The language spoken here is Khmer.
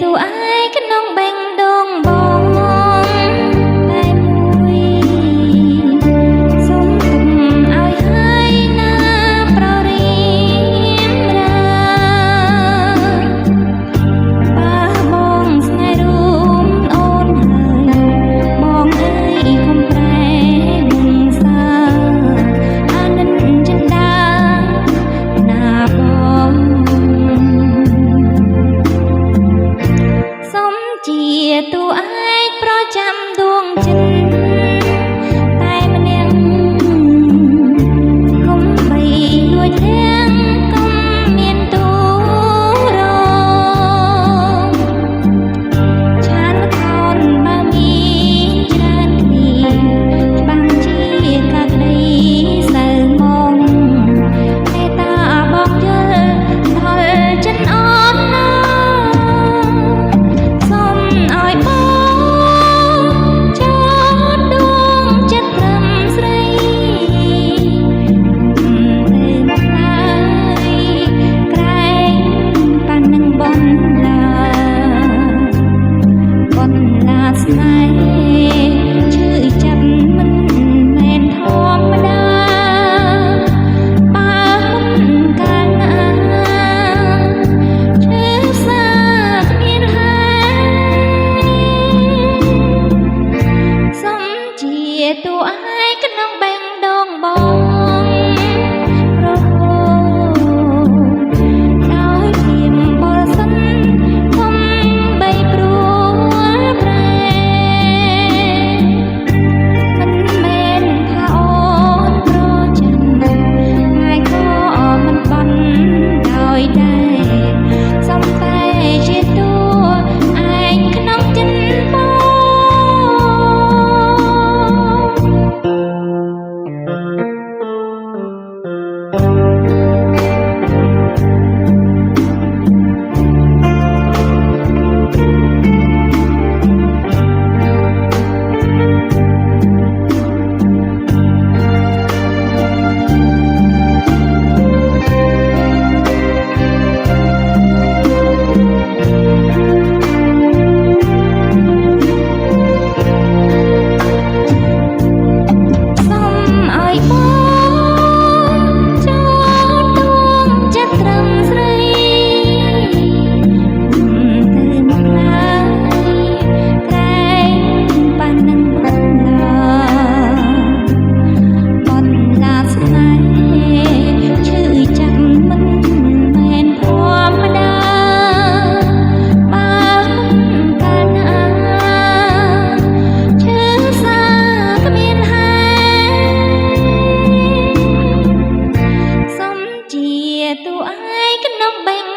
ទូឯក្នុងបេះដូងបងតែមួយសូមទុំឲ្យហើយណាប្ររៀមរាបើបងស្នេហ៍រួមអូនហើយបងអើយកុំប្រែមិនសាអានិនចិនដាណាបងសូមជាទូឯកប្រចាំដួងចិត្តតែម្នាក់កុំបីលួចទាំងកុំមានទូរងឆានខោនបើមានច្រើនគ្នាច្បាំងជាកាក្ដីសៅមកមេត្តាបងយល់ដល់ចិត្តអត់ណាសូមឲ្យបងចោតដួងចិត្តត្រឹមស្រីទៅមកឡើយក្រែងប៉ានឹងបងឡាបងឡាស្នេហ៍ឈឺចាប់មិនមែនធម្មតាបើមិនកាលណាឈឺសាគ្មានហើយសូមជាទូឯកក្នុងបេះដូងបងរហូតដោយព្រាមបរិសុទ្ធកុំបីព្រួលប្រែមិនមែនថាអូនប្រចាំហើយក៏មិនបន់ដោយដែរសូមតែជាទូឯងក្នុងចិត្តបង សូមឲ្យបងចោតដួងចិត្តត្រឹមស្រីទៅមកឡើយក្រែងប៉ានឹងបងឡាបងឡាស្នេហ៍ឈឺចាប់មិនមែនធម្មតាបើមិនកាលណាឈឺសាគ្មានហើយសូមជាទូឯកក្នុងបេះ